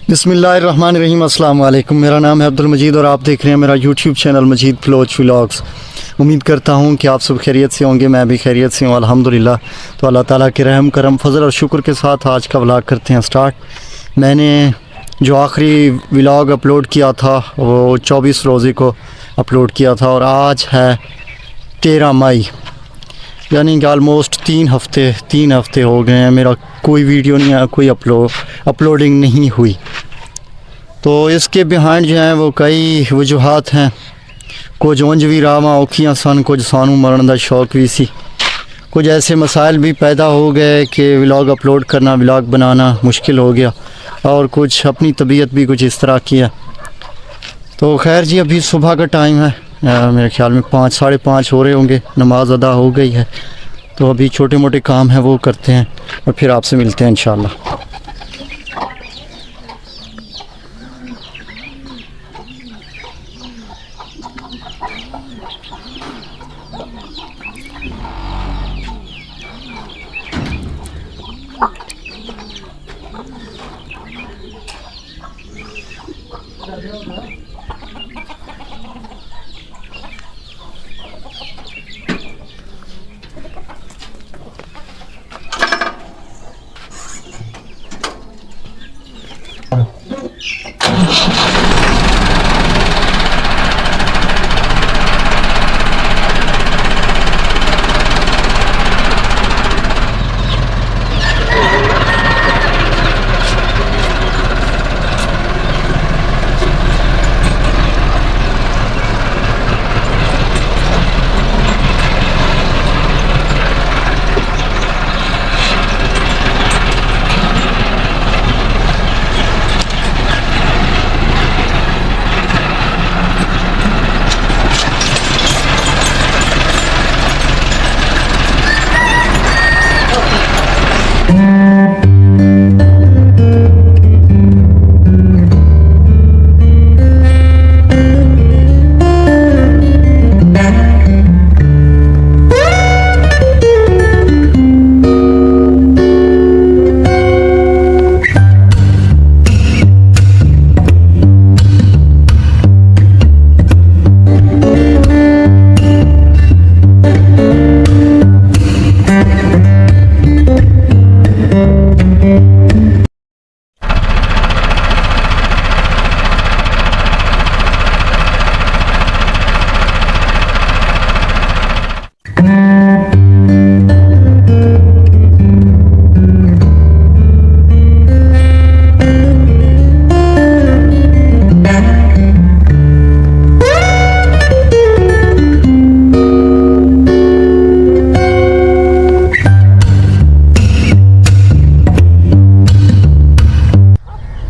बिस्मिल्लाहिर्रहमानिर्रहीम, अस्सलाम वालेकुम। मेरा नाम है अब्दुल मजीद और आप देख रहे हैं मेरा यूट्यूब चैनल मजीद फ्लोच व्लॉग्स। उम्मीद करता हूँ कि आप सब खैरियत से होंगे, मैं भी खैरियत से हूँ अल्हम्दुलिल्लाह। तो अल्लाह ताला के रहम करम फजल और शुक्र के साथ आज का व्लॉग करते हैं स्टार्ट। मैंने जो आखिरी व्लॉग अपलोड किया था वो 24 रोज़े को अपलोड किया था और आज है 13 मई, यानी कि आलमोस्ट 3 हफ़्ते हो गए हैं मेरा कोई वीडियो नहीं आया, कोई अपलोडिंग नहीं हुई। तो इसके बिहाइंड जो हैं वो कई वजूहात हैं। कुछ उंज भी रावां औखियां सन, कुछ सानू मरण का शौक भी सी, कुछ ऐसे मसाइल भी पैदा हो गए कि व्लॉग अपलोड करना, व्लॉग बनाना मुश्किल हो गया, और कुछ अपनी तबीयत भी कुछ इस तरह की है। तो खैर जी, अभी सुबह का टाइम है, मेरे ख्याल में 5 साढ़े 5 हो रहे होंगे, नमाज अदा हो गई है। तो अभी छोटे मोटे काम हैं वो करते हैं और फिर आपसे मिलते हैं इंशाल्लाह।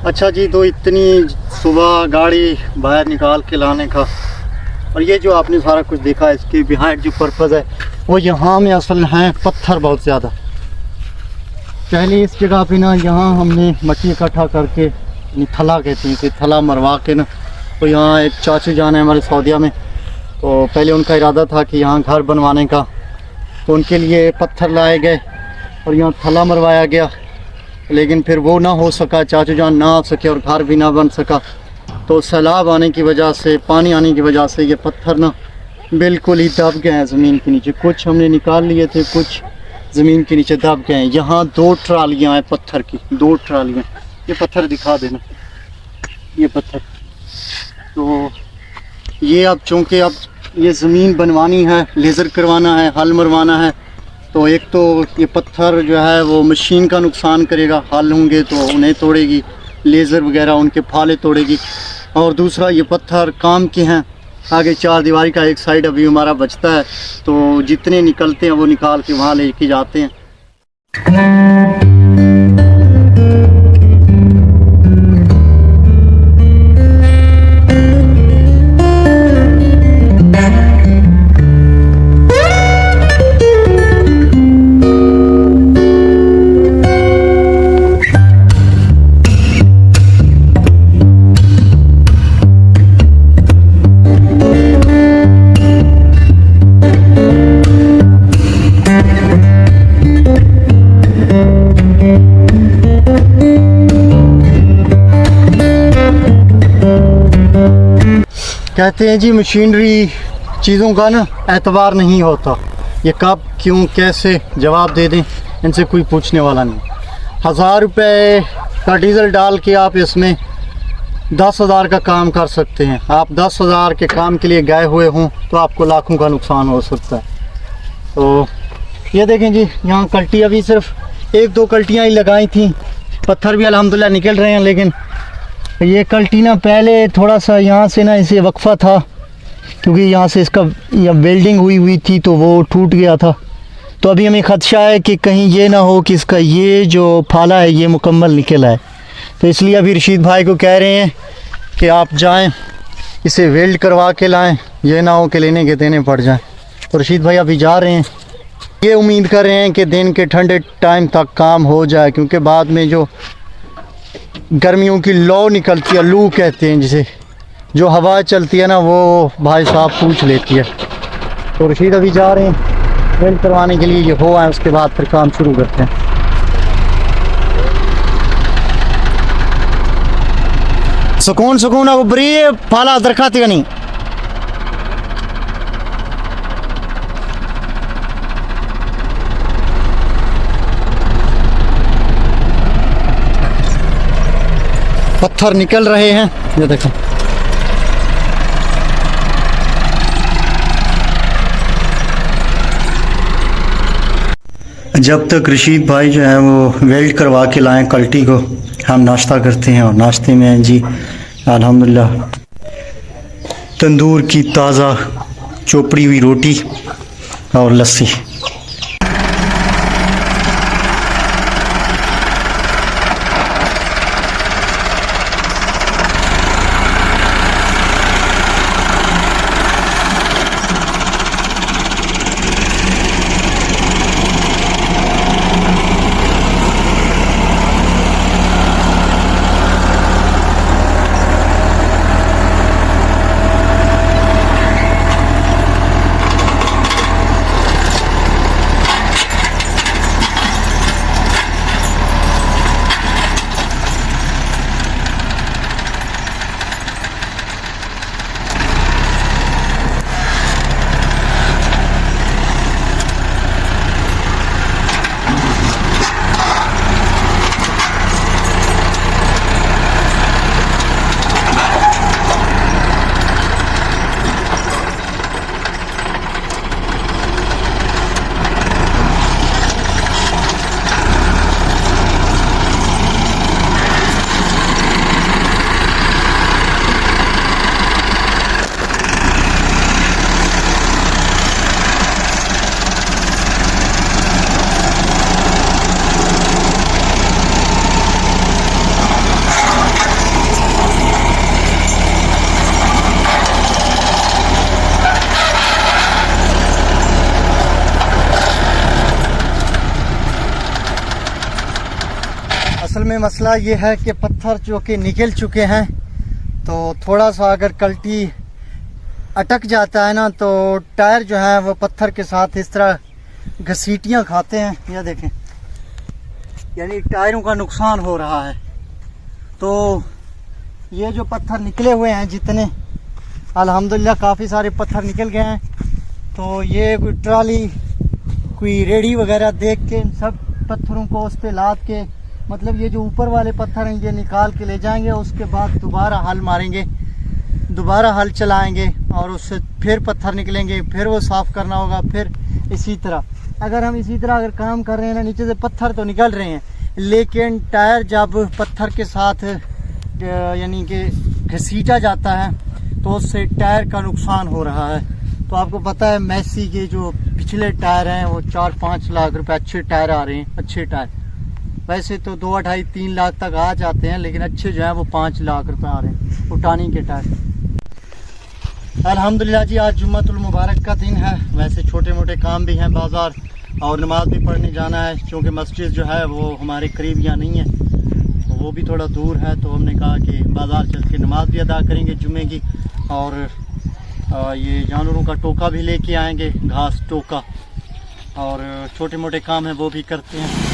अच्छा जी, तो इतनी सुबह गाड़ी बाहर निकाल के लाने का और ये जो आपने सारा कुछ देखा, इसके बिहाइंड जो पर्पज़ है वो यहाँ में असल हैं पत्थर बहुत ज़्यादा। पहले इस जगह पे ना, यहाँ हमने मट्टी इकट्ठा करके, थला कहते हैं, थला मरवा के ना, तो यहाँ एक चाचू जान है हमारे सऊदीया में, तो पहले उनका इरादा था कि यहाँ घर बनवाने का, तो उनके लिए पत्थर लाए गए और यहाँ थला मरवाया गया, लेकिन फिर वो ना हो सका, चाचू जान ना आ सके और घर भी ना बन सका। तो सैलाब आने की वजह से, पानी आने की वजह से ये पत्थर ना बिल्कुल ही दब गए हैं ज़मीन के नीचे। कुछ हमने निकाल लिए थे, कुछ ज़मीन के नीचे दब गए हैं। यहाँ 2 ट्रालियाँ हैं पत्थर की, 2 ट्रालियाँ। ये पत्थर दिखा देना, ये पत्थर। तो ये अब चूँकि अब ये ज़मीन बनवानी है, लेज़र करवाना है, हल मरवाना है, तो एक तो ये पत्थर जो है वो मशीन का नुकसान करेगा, हल होंगे तो उन्हें तोड़ेगी, लेज़र वगैरह उनके फाले तोड़ेगी, और दूसरा ये पत्थर काम के हैं। आगे 4 दीवारी का एक साइड अभी हमारा बचता है, तो जितने निकलते हैं वो निकाल के वहाँ लेके जाते हैं। कहते हैं जी मशीनरी चीज़ों का ना एतबार नहीं होता, ये कब क्यों कैसे जवाब दे दें इनसे कोई पूछने वाला नहीं। 1000 रुपये का डीज़ल डाल के आप इसमें 10,000 का काम कर सकते हैं। आप 10,000 के काम के लिए गए हुए हों तो आपको लाखों का नुकसान हो सकता है। तो ये देखें जी, यहाँ कल्टी अभी सिर्फ 1-2 कल्टियाँ ही लगाई थी, पत्थर भी अल्हम्दुलिल्लाह निकल रहे हैं। लेकिन ये कल्टी ना पहले थोड़ा सा यहाँ से ना इसे वक्फा था, क्योंकि यहाँ से इसका वेल्डिंग हुई थी तो वो टूट गया था। तो अभी हमें खदशा है कि कहीं ये ना हो कि इसका ये जो फाला है ये मुकम्मल निकल आए। तो इसलिए अभी रशीद भाई को कह रहे हैं कि आप जाएं इसे वेल्ड करवा के लाएं, ये ना हो कि लेने के देने पड़ जाएं। तो रशीद भाई अभी जा रहे हैं, ये उम्मीद कर रहे हैं कि दिन के ठंडे टाइम तक काम हो जाए, क्योंकि बाद में जो गर्मियों की लौ निकलती है, लू कहते हैं जिसे, जो हवा चलती है ना वो भाई साहब पूछ लेती है। तो रशीद अभी जा रहे हैं वेल्ड करवाने के लिए, ये हो आए उसके बाद फिर काम शुरू करते हैं। सुकून अब बरी फाला दरखाती का नहीं। पत्थर निकल रहे हैं, ये देखो। जब तक रशीद भाई जो है वो वेल्ड करवा के लाएं कल्टी को, हम नाश्ता करते हैं। और नाश्ते में जी अल्हम्दुलिल्लाह तंदूर की ताज़ा चोपड़ी हुई रोटी और लस्सी। असल में मसला ये है कि पत्थर जो कि निकल चुके हैं, तो थोड़ा सा अगर कल्टी अटक जाता है ना तो टायर जो है वो पत्थर के साथ इस तरह घसीटियाँ खाते हैं। यह देखें, यानी टायरों का नुकसान हो रहा है। तो ये जो पत्थर निकले हुए हैं जितने, अल्हम्दुलिल्लाह काफ़ी सारे पत्थर निकल गए हैं। तो ये कोई ट्राली कोई रेडी वगैरह देख के इन सब पत्थरों को उस पर लाद के, मतलब ये जो ऊपर वाले पत्थर हैं ये निकाल के ले जाएंगे। उसके बाद दोबारा हल मारेंगे, दोबारा हल चलाएंगे और उससे फिर पत्थर निकलेंगे, फिर वो साफ़ करना होगा। फिर इसी तरह अगर हम इसी तरह अगर काम कर रहे हैं ना, नीचे से पत्थर तो निकल रहे हैं लेकिन टायर जब पत्थर के साथ यानी कि घसीटा जाता है तो उससे टायर का नुकसान हो रहा है। तो आपको पता है मैसी के जो पिछले टायर हैं वो 4-5 लाख रुपए अच्छे टायर आ रहे हैं। अच्छे टायर वैसे तो 2-2.5-3 लाख तक आ जाते हैं, लेकिन अच्छे जो हैं वो 5 लाख रुपए आ रहे हैं उठानी के टायर। अल्हम्दुलिल्लाह जी, आज जुम्मतुल मुबारक का दिन है। वैसे छोटे मोटे काम भी हैं, बाज़ार और नमाज भी पढ़ने जाना है, क्योंकि मस्जिद जो है वो हमारे करीब यहाँ नहीं है, तो वो भी थोड़ा दूर है। तो हमने कहा कि बाज़ार चल के नमाज भी अदा करेंगे जुम्मे की, और ये जानवरों का टोका भी लेके आएंगे, घास टोका, और छोटे मोटे काम हैं वो भी करते हैं।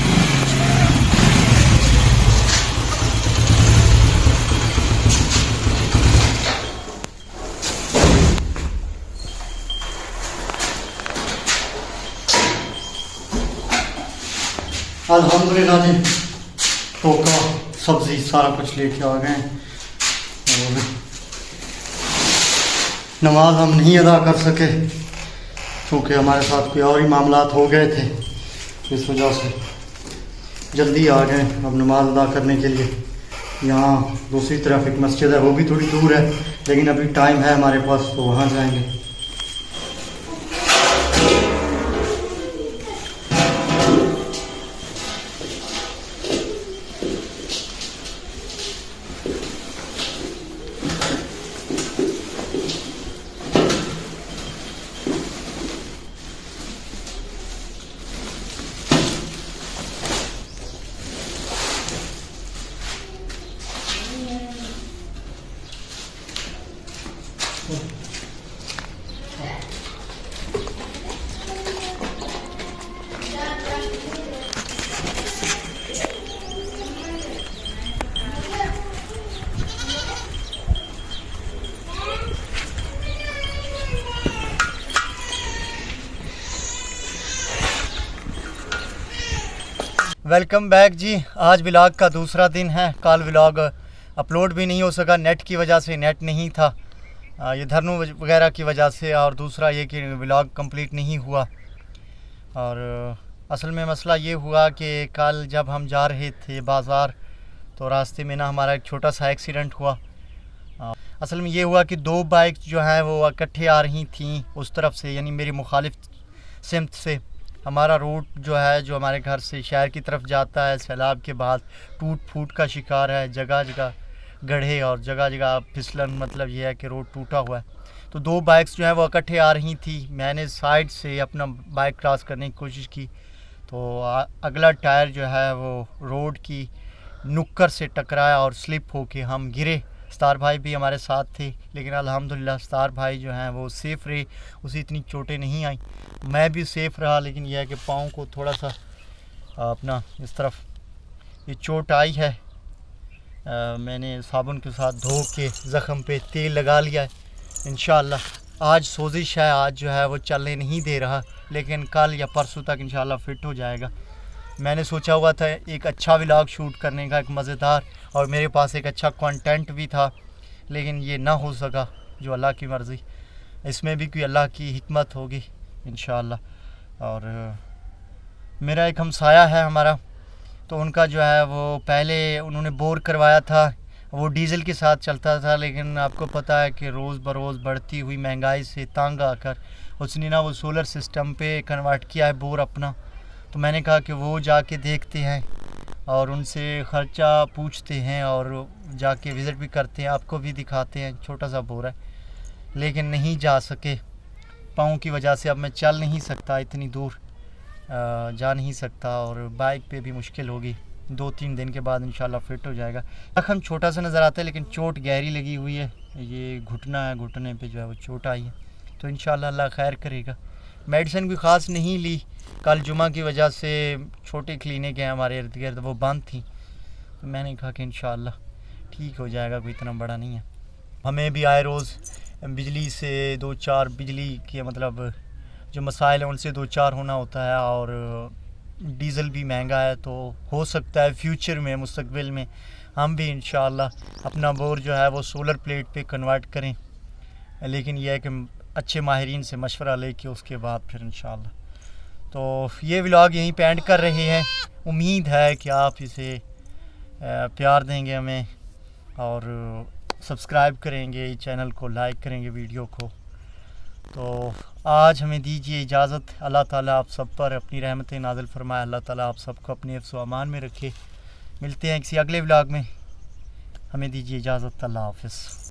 अल्हम्दुलिल्लाह जी, टोका सब्ज़ी सारा कुछ लेके आ गए हैं। और नमाज हम नहीं अदा कर सके क्योंकि हमारे साथ कोई और ही मामलात हो गए थे, इस वजह से जल्दी आ गए अब नमाज अदा करने के लिए। यहाँ दूसरी तरफ एक मस्जिद है, वो भी थोड़ी दूर है, लेकिन अभी टाइम है हमारे पास तो वहाँ जाएंगे। वेलकम बैक जी। आज व्लॉग का दूसरा दिन है। कल व्लॉग अपलोड भी नहीं हो सका, नेट की वजह से, नेट नहीं था, ये धरनों वगैरह की वजह से, और दूसरा ये कि व्लॉग कंप्लीट नहीं हुआ। और असल में मसला ये हुआ कि कल जब हम जा रहे थे बाज़ार तो रास्ते में ना हमारा एक छोटा सा एक्सीडेंट हुआ। असल में ये हुआ कि दो बाइक जो हैं वो इकट्ठे आ रही थी उस तरफ से, यानी मेरी मुखालिफ सिमत से। हमारा रोड जो है, जो हमारे घर से शहर की तरफ जाता है, सैलाब के बाद टूट फूट का शिकार है, जगह जगह गड्ढे और जगह जगह फिसलन, मतलब ये है कि रोड टूटा हुआ है। तो दो बाइक्स जो हैं वो इकट्ठे आ रही थी। मैंने साइड से अपना बाइक क्रॉस करने की कोशिश की तो अगला टायर जो है वो रोड की नुक्कर से टकराया और स्लिप होके हम गिरे। स्टार भाई भी हमारे साथ थे, लेकिन अल्हम्दुलिल्लाह स्टार भाई जो हैं वो सेफ़ रहे, उसे इतनी चोटें नहीं आई। मैं भी सेफ़ रहा, लेकिन यह है कि पाँव को थोड़ा सा अपना इस तरफ ये चोट आई है। मैंने साबुन के साथ धो के ज़ख़म पे तेल लगा लिया है। इंशाअल्लाह आज सोजिश है, आज जो है वो चलने नहीं दे रहा, लेकिन कल या परसों तक इंशाअल्लाह फ़िट हो जाएगा। मैंने सोचा हुआ था एक अच्छा व्लॉग शूट करने का, एक मज़ेदार, और मेरे पास एक अच्छा कंटेंट भी था, लेकिन ये ना हो सका, जो अल्लाह की मर्ज़ी। इसमें भी कोई अल्लाह की हिकमत होगी इंशाअल्लाह। और मेरा एक हमसाया है हमारा, तो उनका जो है वो पहले उन्होंने बोर करवाया था, वो डीज़ल के साथ चलता था, लेकिन आपको पता है कि रोज़ बरोज़ बढ़ती हुई महंगाई से तंग आकर उसने ना वो सोलर सिस्टम पे कन्वर्ट किया है बोर अपना। तो मैंने कहा कि वो जाके देखते हैं और उनसे ख़र्चा पूछते हैं और जाके विज़िट भी करते हैं, आपको भी दिखाते हैं। छोटा सा बोर है, लेकिन नहीं जा सके पाँव की वजह से। अब मैं चल नहीं सकता, इतनी दूर जा नहीं सकता, और बाइक पे भी मुश्किल होगी। 2-3 दिन के बाद इंशाल्लाह फ़िट हो जाएगा। जख्म छोटा सा नज़र आता है, लेकिन चोट गहरी लगी हुई है। ये घुटना है, घुटने पे जो है वो चोट आई है, तो इंशाल्लाह अल्लाह खैर करेगा। मेडिसिन भी ख़ास नहीं ली, कल जुमा की वजह से छोटी क्लिनिक है हमारे इर्द गिर्द, वो बंद थी, तो मैंने कहा कि इंशाल्लाह ठीक हो जाएगा, कोई इतना बड़ा नहीं है। हमें भी आए रोज़ बिजली से 2-4 बिजली के मतलब जो मसाइल हैं उनसे 2-4 होना होता है, और डीज़ल भी महंगा है, तो हो सकता है फ्यूचर में, मुस्तकबिल में हम भी इंशाल्लाह अपना बोर जो है वो सोलर प्लेट पे कन्वर्ट करें। लेकिन यह है कि अच्छे माहिरीन से मशवरा लेके उसके बाद फिर इंशाल्लाह। तो ये व्लॉग यहीं पे एंड कर रहे हैं। उम्मीद है कि आप इसे प्यार देंगे हमें, और सब्सक्राइब करेंगे चैनल को, लाइक करेंगे वीडियो को। तो आज हमें दीजिए इजाज़त। अल्लाह ताला आप सब पर अपनी रहमतें नाज़िल फरमाए। अल्लाह ताला आप सबको अपने हिफ्ज़ व अमान में रखे। मिलते हैं किसी अगले व्लॉग में। हमें दीजिए इजाज़त। अल्लाह हाफ़िज़।